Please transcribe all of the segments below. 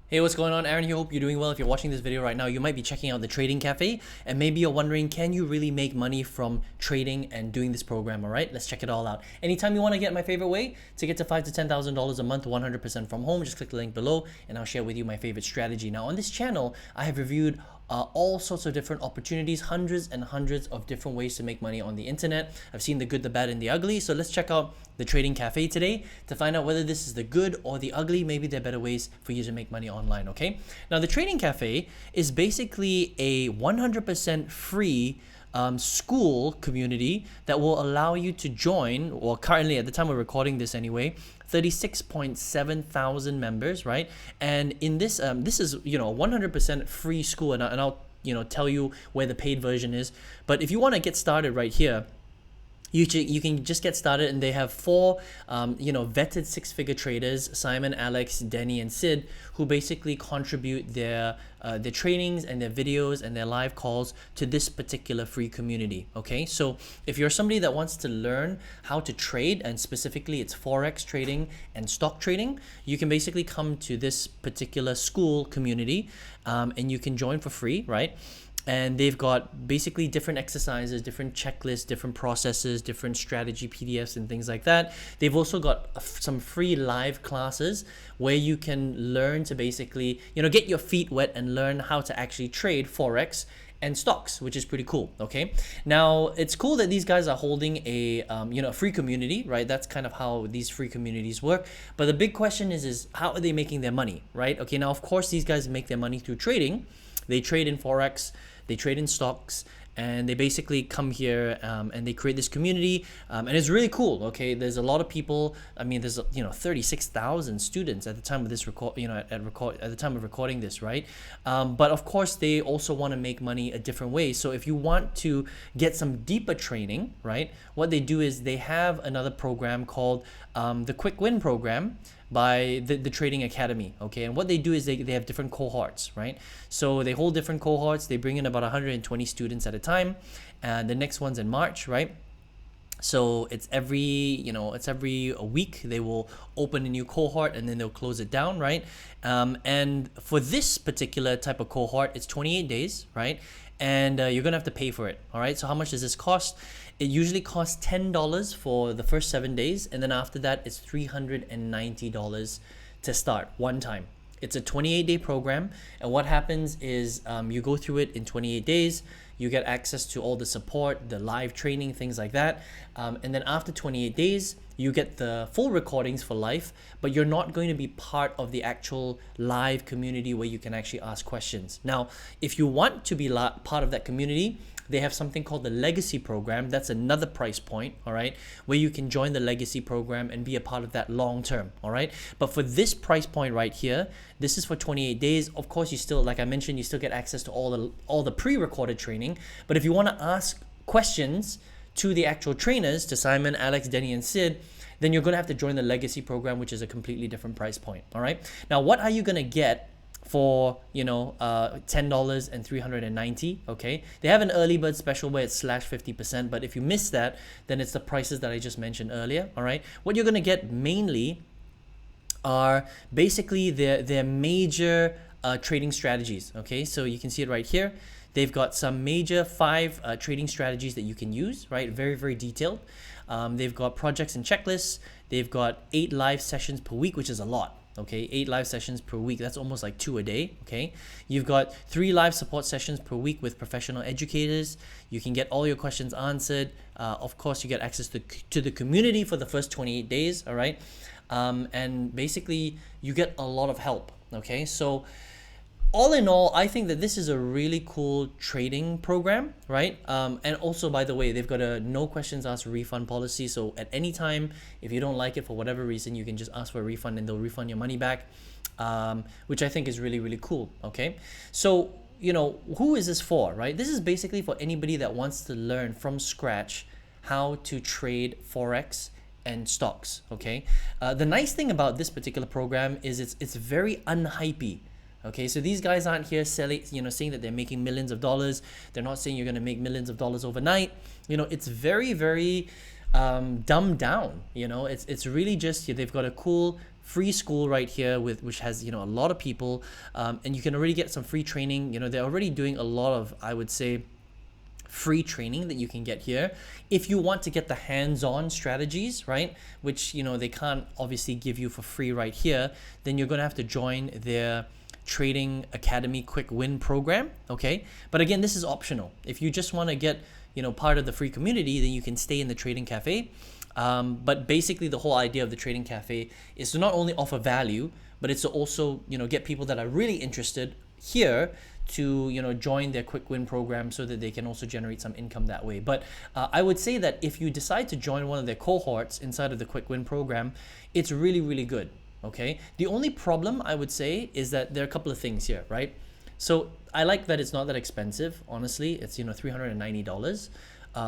Hey, what's going on? Aaron here. Hope you're doing well. If you're watching this video right now, you might be checking out the Trading Cafe, and maybe you're wondering, can you really make money from trading and doing this program? All right, let's check it all out. Anytime you want to get my favorite way to get to $5,000 to $10,000 a month, 100% from home, just click the link below, and I'll share with you my favorite strategy. Now, on this channel, I have reviewed all sorts of different opportunities, hundreds and hundreds of different ways to make money on the internet. I've seen the good, the bad, and the ugly. So let's check out the Trading Cafe today to find out whether this is the good or the ugly. Maybe there are better ways for you to make money online, okay? Now, the Trading Cafe is basically a 100% free school community that will allow you to join, or currently at the time we're recording this anyway, 36.7 thousand members, right? And in this, this is, 100% free school, and I'll, tell you where the paid version is. But if you want to get started right here, you can just get started, and they have four vetted six-figure traders, Simon, Alex, Denny, and Sid, who basically contribute their trainings and their videos and their live calls to this particular free community. Okay, so if you're somebody that wants to learn how to trade, and specifically it's forex trading and stock trading, you can basically come to this particular school community, and you can join for free, right? And they've got basically different exercises, different checklists, different processes, different strategy PDFs and things like that. They've also got some free live classes where you can learn to basically, get your feet wet and learn how to actually trade Forex and stocks, which is pretty cool. Okay, now it's cool that these guys are holding a free community, right? That's kind of how these free communities work. But the big question is how are they making their money, right? Okay, now of course these guys make their money through trading. They trade in Forex, they trade in stocks, and they basically come here and they create this community, and it's really cool. Okay, there's a lot of people. I mean, there's 36,000 students at the time of this record. At the time of recording this, right? But of course, they also want to make money a different way. So if you want to get some deeper training, right? What they do is they have another program called the Quick Win program by the Trading Academy. Okay, and what they do is they have different cohorts, right? So they hold different cohorts. They bring in about 120 students at a time, and the next one's in March, right? So it's every a week they will open a new cohort, and then they'll close it down, right? And for this particular type of cohort, it's 28 days, right? And you're gonna have to pay for it. All right, so how much does this cost? It usually costs $10 for the first 7 days, and then after that it's $390 to start one time. It's a 28-day program, and what happens is you go through it in 28 days. You get access to all the support, the live training, things like that, and then after 28 days you get the full recordings for life, but you're not going to be part of the actual live community where you can actually ask questions. Now, if you want to be part of that community, they have something called the Legacy program. That's another price point, all right, where you can join the Legacy program and be a part of that long term, all right? But for this price point right here, this is for 28 days. Of course, you still, like I mentioned, you still get access to all the pre-recorded training. But if you want to ask questions to the actual trainers, to Simon, Alex, Denny, and Sid, then you're going to have to join the Legacy program, which is a completely different price point, all right? Now, what are you going to get for $10 and $390? Okay, they have an early bird special where it's /50%, but if you miss that, then it's the prices that I just mentioned earlier. All right, what you're going to get mainly are basically their major trading strategies. Okay, so you can see it right here. They've got some major 5 trading strategies that you can use, right? Very, very detailed. They've got projects and checklists. They've got 8 live sessions per week, which is a lot. Okay, 8 live sessions per week. That's almost like 2 a day. Okay, you've got 3 live support sessions per week with professional educators. You can get all your questions answered. Of course, you get access to the community for the first 28 days. All right, and basically you get a lot of help. Okay, so all in all, I think that this is a really cool trading program, right? And also, by the way, they've got a no questions asked refund policy. So at any time, if you don't like it for whatever reason, you can just ask for a refund and they'll refund your money back, which I think is really, really cool. Okay, so who is this for, right? This is basically for anybody that wants to learn from scratch how to trade Forex and stocks. Okay, the nice thing about this particular program is it's very unhypey. Okay, so these guys aren't here selling, saying that they're making millions of dollars. They're not saying you're going to make millions of dollars overnight. It's very, very dumbed down. It's really just they've got a cool free school right here with which has a lot of people, and you can already get some free training. They're already doing a lot of, I would say, free training that you can get here if you want to get the hands-on strategies, right, which they can't obviously give you for free right here. Then you're going to have to join their Trading Academy quick win program. Okay, but again, this is optional. If you just want to get part of the free community, then you can stay in the Trading Cafe. But basically the whole idea of the Trading Cafe is to not only offer value, but it's to also get people that are really interested here to join their quick win program, so that they can also generate some income that way. But I would say that if you decide to join one of their cohorts inside of the quick win program, it's really, really good. Okay, the only problem I would say is that there are a couple of things here, right? So I like that it's not that expensive. Honestly, it's $390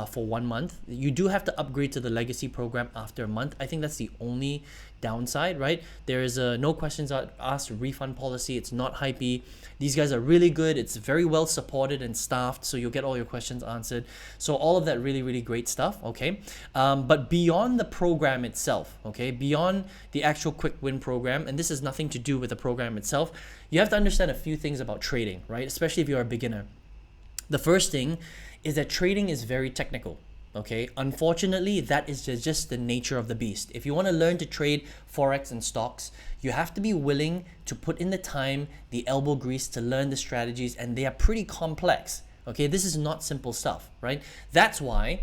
for 1 month. You do have to upgrade to the legacy program after a month. I think that's the only downside, right? There is a no questions asked refund policy. It's not hypey. These guys are really good. It's very well supported and staffed, so you'll get all your questions answered. So all of that really, really great stuff. Okay, but beyond the program itself, okay, beyond the actual quick win program, and this has nothing to do with the program itself, you have to understand a few things about trading, right? Especially if you're a beginner. The first thing is that trading is very technical. Okay, unfortunately, that is just the nature of the beast. If you want to learn to trade forex and stocks, you have to be willing to put in the time, the elbow grease to learn the strategies, and they are pretty complex. Okay, this is not simple stuff, right? That's why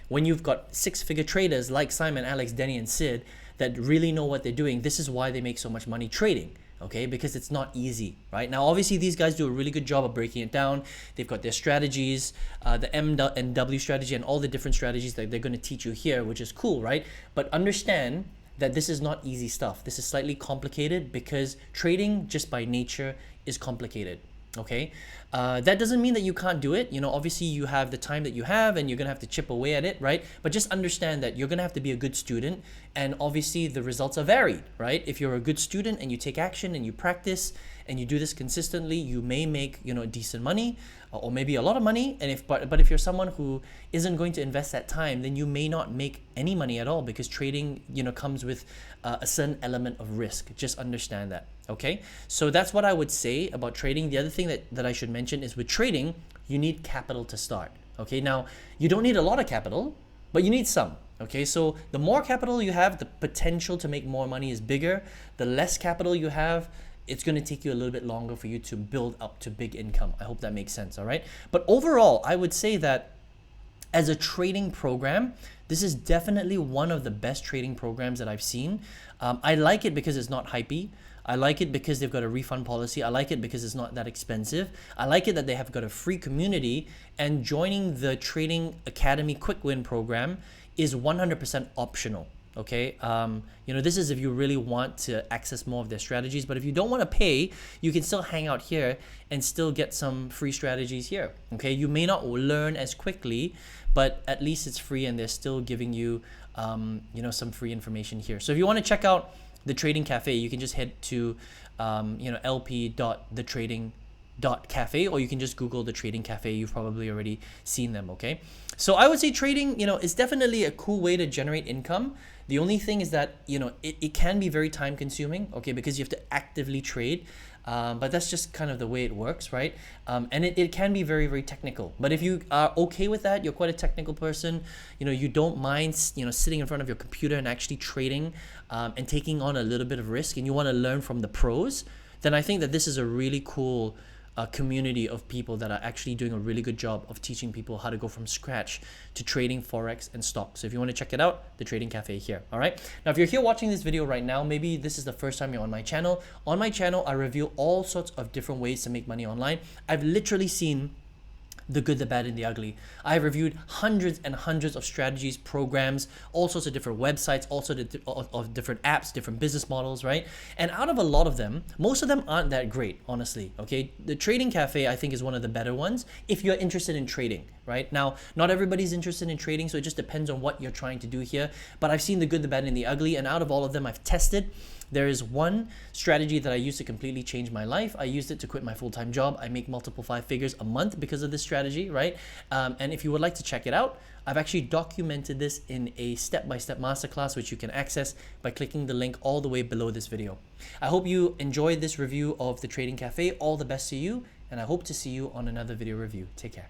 when you've got six-figure traders like Simon, Alex, Denny, and Sid that really know what they're doing, this is why they make so much money trading. Okay, because it's not easy, right? Now, obviously, these guys do a really good job of breaking it down. They've got their strategies, the M and W strategy, and all the different strategies that they're going to teach you here, which is cool, right? But understand that this is not easy stuff. This is slightly complicated because trading just by nature is complicated. Okay, that doesn't mean that you can't do it. Obviously you have the time that you have, and you're gonna have to chip away at it, right? But just understand that you're gonna have to be a good student, and obviously the results are varied, right? If you're a good student and you take action and you practice and you do this consistently, you may make decent money, or maybe a lot of money. And but if you're someone who isn't going to invest that time, then you may not make any money at all, because trading comes with a certain element of risk. Just understand that. Okay, so that's what I would say about trading. The other thing that I should mention is with trading, you need capital to start. Okay, now you don't need a lot of capital, but you need some. Okay, so the more capital you have, the potential to make more money is bigger. The less capital you have, it's going to take you a little bit longer for you to build up to big income. I hope that makes sense. All right, but overall, I would say that as a trading program, this is definitely one of the best trading programs that I've seen. I like it because it's not hypey. I like it because they've got a refund policy. I like it because it's not that expensive. I like it that they have got a free community, and joining the Trading Academy Quick Win program is 100% optional. Okay, this is if you really want to access more of their strategies. But if you don't want to pay, you can still hang out here and still get some free strategies here. Okay, you may not learn as quickly, but at least it's free, and they're still giving you some free information here. So if you want to check out the Trading Cafe, you can just head to lp.thetrading.cafe, or you can just Google the Trading Cafe. You've probably already seen them. Okay, so I would say trading is definitely a cool way to generate income. The only thing is that it can be very time consuming, okay, because you have to actively trade. But that's just kind of the way it works, right? And it can be very, very technical. But if you are okay with that, you're quite a technical person, you don't mind, sitting in front of your computer and actually trading and taking on a little bit of risk, and you want to learn from the pros, then I think that this is a really cool community of people that are actually doing a really good job of teaching people how to go from scratch to trading forex and stocks. So if you want to check it out, the Trading Cafe here. All right, now if you're here watching this video right now, maybe this is the first time you're on my channel. On my channel, I reveal all sorts of different ways to make money online. I've literally seen the good, the bad, and the ugly. I have reviewed hundreds and hundreds of strategies, programs, all sorts of different websites, all sorts of different apps, different business models, right? And out of a lot of them, most of them aren't that great, honestly, okay? The Trading Cafe, I think, is one of the better ones if you're interested in trading, right? Now, not everybody's interested in trading, so it just depends on what you're trying to do here. But I've seen the good, the bad, and the ugly, and out of all of them, I've tested. There is one strategy that I used to completely change my life. I used it to quit my full-time job. I make multiple 5 figures a month because of this strategy, right? And if you would like to check it out, I've actually documented this in a step-by-step masterclass, which you can access by clicking the link all the way below this video. I hope you enjoyed this review of the Trading Cafe. All the best to you, and I hope to see you on another video review. Take care.